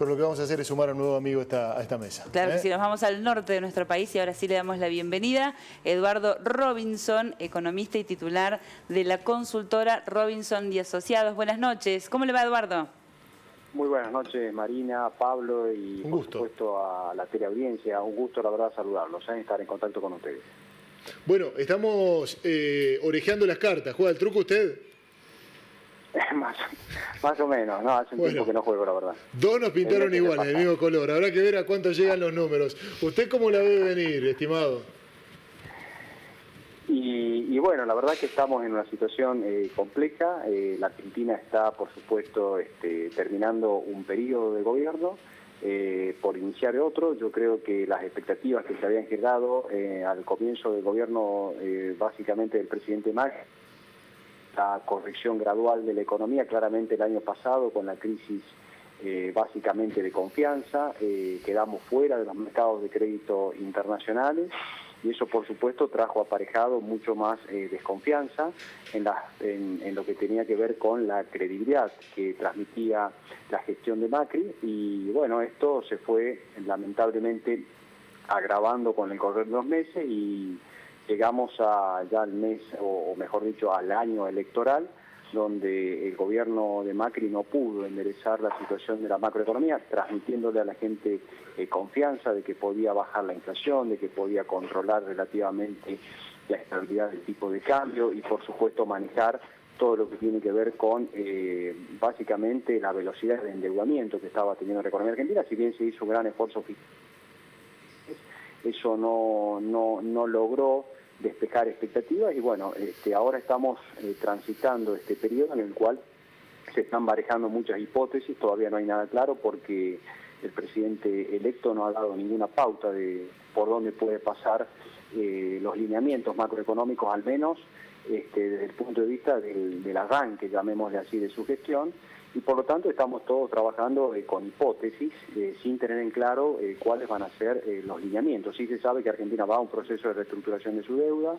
pero lo que vamos a hacer es sumar a un nuevo amigo a esta mesa. Claro que sí, nos vamos al norte de nuestro país y ahora sí le damos la bienvenida. Eduardo Robinson, economista y titular de la consultora Robinson y Asociados. Buenas noches. ¿Cómo le va, Eduardo? Muy buenas noches, Marina, Pablo y por supuesto a la teleaudiencia. Un gusto, la verdad, saludarlos, estar en contacto con ustedes. Bueno, estamos orejeando las cartas. ¿Juega el truco usted? Más o menos, no, hace un tiempo que no juego, la verdad. Dos nos pintaron iguales, del mismo color. Habrá que ver a cuánto llegan los números. ¿Usted cómo la ve venir, estimado? Y bueno, la verdad que estamos en una situación compleja. La Argentina está, por supuesto, terminando un periodo de gobierno, por iniciar otro. Yo creo que las expectativas que se habían generado al comienzo del gobierno, básicamente del presidente Macri, la corrección gradual de la economía, claramente el año pasado con la crisis básicamente de confianza, quedamos fuera de los mercados de crédito internacionales y eso por supuesto trajo aparejado mucho más desconfianza en lo que tenía que ver con la credibilidad que transmitía la gestión de Macri y bueno, esto se fue lamentablemente agravando con el correr de los meses y llegamos ya al mes, o mejor dicho, al año electoral, donde el gobierno de Macri no pudo enderezar la situación de la macroeconomía, transmitiéndole a la gente confianza de que podía bajar la inflación, de que podía controlar relativamente la estabilidad del tipo de cambio y, por supuesto, manejar todo lo que tiene que ver con, básicamente, la velocidad de endeudamiento que estaba teniendo la economía argentina, si bien se hizo un gran esfuerzo fiscal. Eso no logró despejar expectativas y bueno, ahora estamos transitando este periodo en el cual se están barajando muchas hipótesis, todavía no hay nada claro porque el presidente electo no ha dado ninguna pauta de por dónde puede pasar los lineamientos macroeconómicos, al menos desde el punto de vista del arranque, llamémosle así, de su gestión. Y por lo tanto estamos todos trabajando con hipótesis, sin tener en claro cuáles van a ser los lineamientos. Sí se sabe que Argentina va a un proceso de reestructuración de su deuda,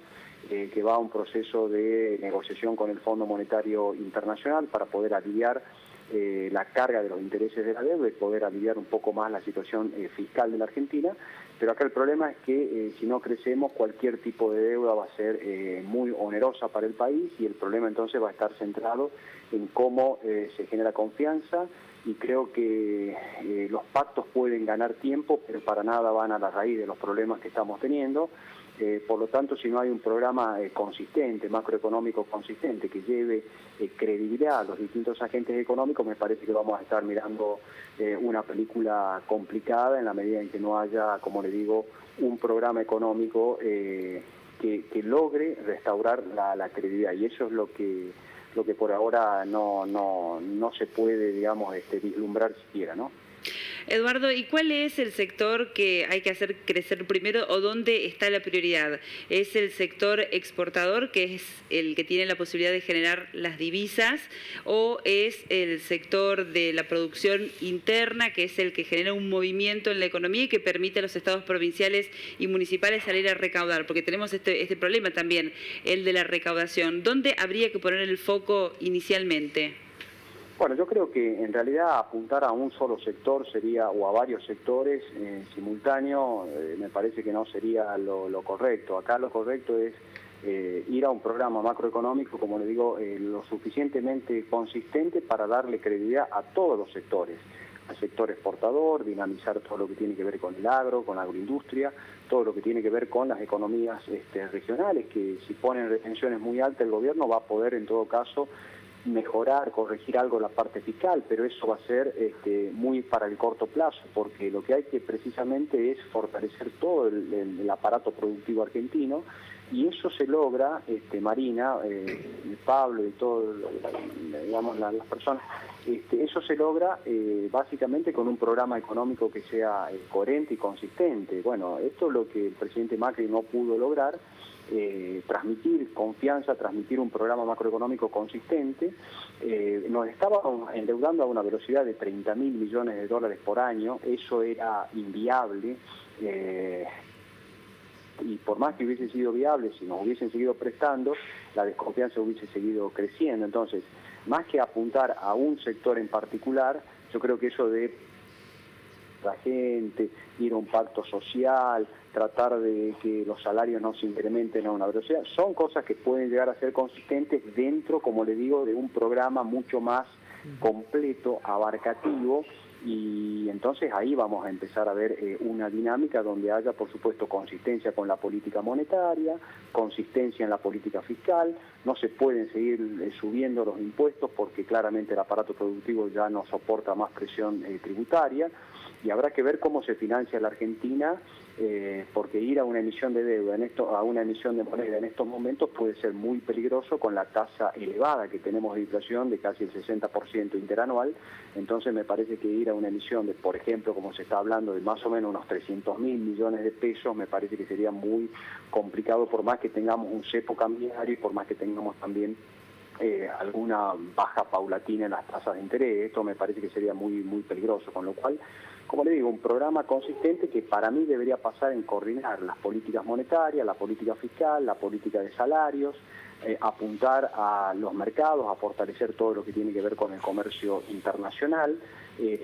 que va a un proceso de negociación con el Fondo Monetario Internacional para poder aliviar la carga de los intereses de la deuda y poder aliviar un poco más la situación fiscal de la Argentina. Pero acá el problema es que si no crecemos, cualquier tipo de deuda va a ser muy onerosa para el país y el problema entonces va a estar centrado en cómo se genera confianza y creo que los pactos pueden ganar tiempo, pero para nada van a la raíz de los problemas que estamos teniendo. Por lo tanto, si no hay un programa consistente, macroeconómico consistente, que lleve credibilidad a los distintos agentes económicos, me parece que vamos a estar mirando una película complicada en la medida en que no haya, como le digo, un programa económico que logre restaurar la credibilidad. Y eso es lo que por ahora no se puede, digamos, vislumbrar siquiera, ¿no? Eduardo, ¿y cuál es el sector que hay que hacer crecer primero o dónde está la prioridad? ¿Es el sector exportador, que es el que tiene la posibilidad de generar las divisas, o es el sector de la producción interna, que es el que genera un movimiento en la economía y que permite a los estados provinciales y municipales salir a recaudar? Porque tenemos este problema también, el de la recaudación. ¿Dónde habría que poner el foco inicialmente? Bueno, yo creo que en realidad apuntar a un solo sector sería, o a varios sectores en simultáneo, me parece que no sería lo correcto. Acá lo correcto es ir a un programa macroeconómico, como le digo, lo suficientemente consistente para darle credibilidad a todos los sectores. Al sector exportador, dinamizar todo lo que tiene que ver con el agro, con la agroindustria, todo lo que tiene que ver con las economías regionales, que si ponen retenciones muy altas el gobierno va a poder en todo caso mejorar, corregir algo la parte fiscal, pero eso va a ser muy para el corto plazo, porque lo que hay que precisamente es fortalecer todo el aparato productivo argentino, y eso se logra, Marina, Pablo y todo, digamos, las personas, eso se logra básicamente con un programa económico que sea coherente y consistente. Bueno, esto es lo que el presidente Macri no pudo lograr, transmitir confianza, transmitir un programa macroeconómico consistente. Nos estábamos endeudando a una velocidad de 30.000 millones de dólares por año, eso era inviable, y por más que hubiese sido viable, si nos hubiesen seguido prestando, la desconfianza hubiese seguido creciendo. Entonces, más que apuntar a un sector en particular, yo creo que eso de nuestra gente, ir a un pacto social, tratar de que los salarios no se incrementen a una velocidad. Son cosas que pueden llegar a ser consistentes dentro, como le digo, de un programa mucho más completo, abarcativo, y entonces ahí vamos a empezar a ver una dinámica donde haya, por supuesto, consistencia con la política monetaria, consistencia en la política fiscal. No se pueden seguir subiendo los impuestos porque claramente el aparato productivo ya no soporta más presión tributaria, y habrá que ver cómo se financia la Argentina, porque ir a una emisión de deuda, a una emisión de moneda en estos momentos puede ser muy peligroso con la tasa elevada que tenemos de inflación de casi el 60% interanual. Entonces me parece que ir a una emisión de, por ejemplo, como se está hablando, de más o menos unos 300.000 millones de pesos, me parece que sería muy complicado, por más que tengamos un cepo cambiario y por más que tengamos también alguna baja paulatina en las tasas de interés. Esto me parece que sería muy peligroso, con lo cual, como le digo, un programa consistente que para mí debería pasar en coordinar las políticas monetarias, la política fiscal, la política de salarios, apuntar a los mercados, a fortalecer todo lo que tiene que ver con el comercio internacional.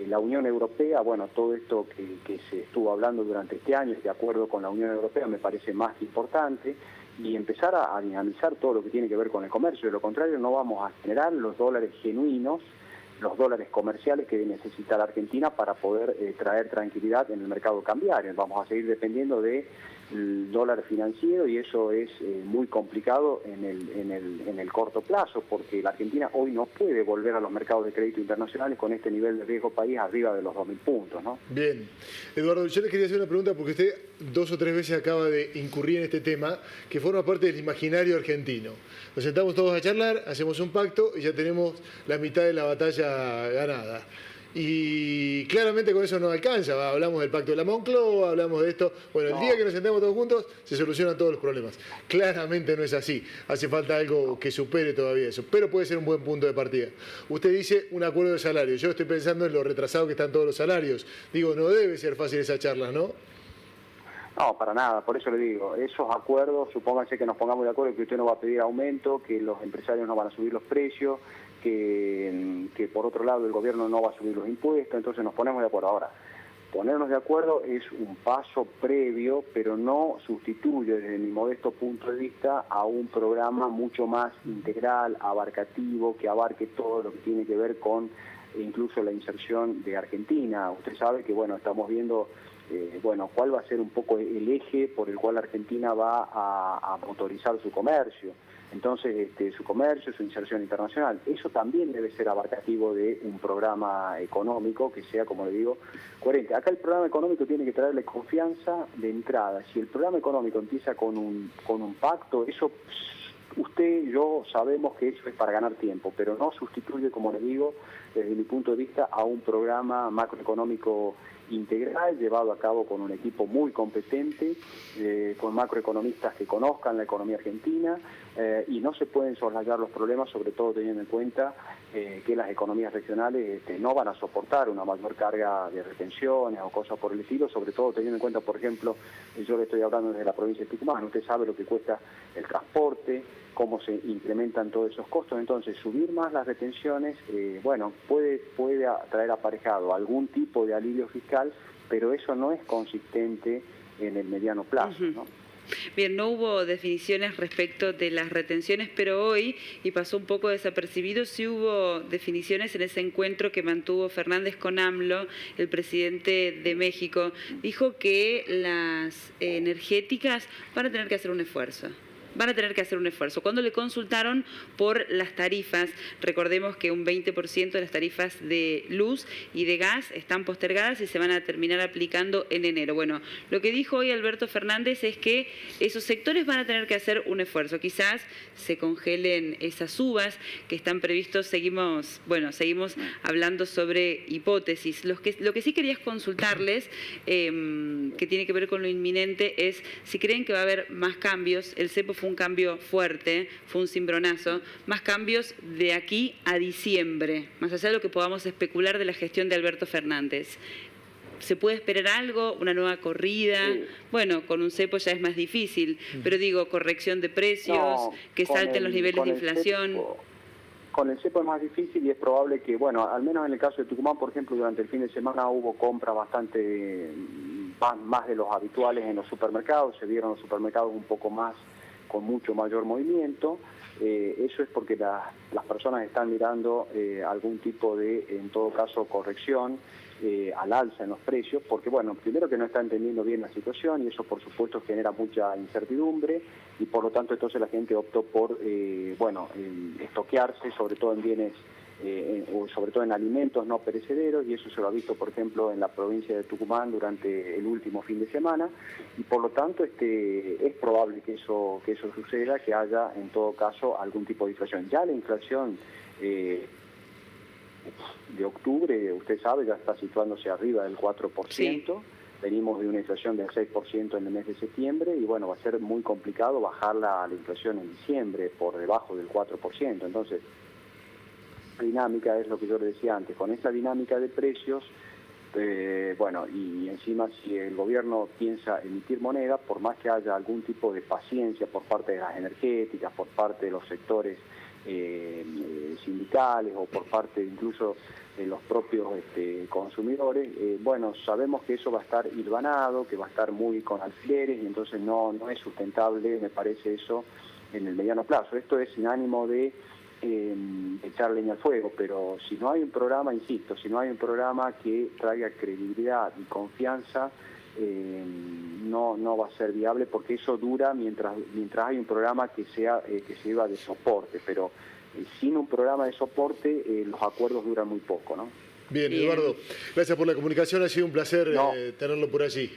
La Unión Europea, bueno, todo esto que se estuvo hablando durante este año, de acuerdo con la Unión Europea, me parece más importante, y empezar a dinamizar todo lo que tiene que ver con el comercio. De lo contrario, no vamos a generar los dólares genuinos, los dólares comerciales que necesita la Argentina para poder traer tranquilidad en el mercado cambiario. Vamos a seguir dependiendo del dólar financiero, y eso es muy complicado en el corto plazo, porque la Argentina hoy no puede volver a los mercados de crédito internacionales con este nivel de riesgo país arriba de los 2.000 puntos, ¿no? Bien. Eduardo, yo le quería hacer una pregunta porque usted 2 o 3 veces acaba de incurrir en este tema que forma parte del imaginario argentino. Nos sentamos todos a charlar, hacemos un pacto y ya tenemos la mitad de la batalla ganada. Y claramente con eso no alcanza. Hablamos del pacto de la Moncloa, hablamos de esto. Bueno, el día que nos sentemos todos juntos se solucionan todos los problemas. Claramente no es así. Hace falta algo que supere todavía eso. Pero puede ser un buen punto de partida. Usted dice un acuerdo de salario. Yo estoy pensando en lo retrasado que están todos los salarios. Digo, no debe ser fácil esa charla, ¿no? No, para nada, por eso le digo, esos acuerdos, supónganse que nos pongamos de acuerdo que usted no va a pedir aumento, que los empresarios no van a subir los precios, que por otro lado el gobierno no va a subir los impuestos, entonces nos ponemos de acuerdo. Ahora, ponernos de acuerdo es un paso previo, pero no sustituye, desde mi modesto punto de vista, a un programa mucho más integral, abarcativo, que abarque todo lo que tiene que ver con incluso la inserción de Argentina. Usted sabe que, bueno, estamos viendo cuál va a ser un poco el eje por el cual Argentina va a motorizar su comercio. Entonces, su comercio, su inserción internacional, eso también debe ser abarcativo de un programa económico que sea, como le digo, coherente. Acá el programa económico tiene que traerle confianza de entrada. Si el programa económico empieza con un pacto, eso usted y yo sabemos que eso es para ganar tiempo, pero no sustituye, como le digo, desde mi punto de vista, a un programa macroeconómico integral llevado a cabo con un equipo muy competente, con macroeconomistas que conozcan la economía argentina, y no se pueden soslayar los problemas, sobre todo teniendo en cuenta que las economías regionales no van a soportar una mayor carga de retenciones o cosas por el estilo, sobre todo teniendo en cuenta, por ejemplo, yo le estoy hablando desde la provincia de Tucumán, usted sabe lo que cuesta el transporte, cómo se incrementan todos esos costos. Entonces, subir más las retenciones, puede traer aparejado algún tipo de alivio fiscal, pero eso no es consistente en el mediano plazo, ¿no? Bien, no hubo definiciones respecto de las retenciones, pero hoy, y pasó un poco desapercibido, sí hubo definiciones en ese encuentro que mantuvo Fernández con AMLO, el presidente de México. Dijo que las energéticas van a tener que hacer un esfuerzo. Cuando le consultaron por las tarifas, recordemos que un 20% de las tarifas de luz y de gas están postergadas y se van a terminar aplicando en enero. Bueno, lo que dijo hoy Alberto Fernández es que esos sectores van a tener que hacer un esfuerzo. Quizás se congelen esas subas que están previstos. Seguimos hablando sobre hipótesis. Lo que sí quería consultarles, que tiene que ver con lo inminente, es si creen que va a haber más cambios. El cepo fue un cambio fuerte, fue un cimbronazo, más cambios de aquí a diciembre, más allá de lo que podamos especular de la gestión de Alberto Fernández. ¿Se puede esperar algo, una nueva corrida? Sí. Bueno, con un cepo ya es más difícil, pero digo, corrección de precios, que salten los niveles de inflación. Con el cepo es más difícil y es probable que, bueno, al menos en el caso de Tucumán, por ejemplo, durante el fin de semana hubo compras bastante más de los habituales en los supermercados, se vieron los supermercados un poco más, con mucho mayor movimiento. Eso es porque las personas están mirando algún tipo de, en todo caso, corrección al alza en los precios, porque bueno, primero que no está entendiendo bien la situación y eso por supuesto genera mucha incertidumbre y por lo tanto entonces la gente optó por, estoquearse, sobre todo en bienes, o sobre todo en alimentos no perecederos, y eso se lo ha visto por ejemplo en la provincia de Tucumán durante el último fin de semana, y por lo tanto es probable que eso suceda, que haya en todo caso algún tipo de inflación. Ya la inflación de octubre, usted sabe, ya está situándose arriba del 4%, sí. Venimos de una inflación del 6% en el mes de septiembre y bueno, va a ser muy complicado bajar la inflación en diciembre por debajo del 4%, entonces la dinámica es lo que yo le decía antes, con esta dinámica de precios, bueno, y encima si el gobierno piensa emitir moneda, por más que haya algún tipo de paciencia por parte de las energéticas, por parte de los sectores sindicales o por parte incluso de los propios consumidores, bueno, sabemos que eso va a estar hilvanado, que va a estar muy con alfileres y entonces no es sustentable, me parece eso, en el mediano plazo. Esto es sin ánimo de echar leña al fuego, pero si no hay un programa, insisto, si no hay un programa que traiga credibilidad y confianza, no va a ser viable porque eso dura mientras hay un programa que sirva de soporte, pero sin un programa de soporte los acuerdos duran muy poco, ¿no? Bien, Eduardo, gracias por la comunicación, ha sido un placer tenerlo por allí.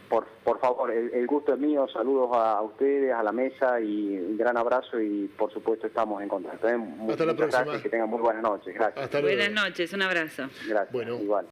Por favor, el gusto es mío, saludos a ustedes, a la mesa y un gran abrazo y por supuesto estamos en contacto. Hasta la próxima. Gracias, que tengan muy buenas noches. Gracias. Buenas noches, un abrazo. Gracias, bueno. Igual.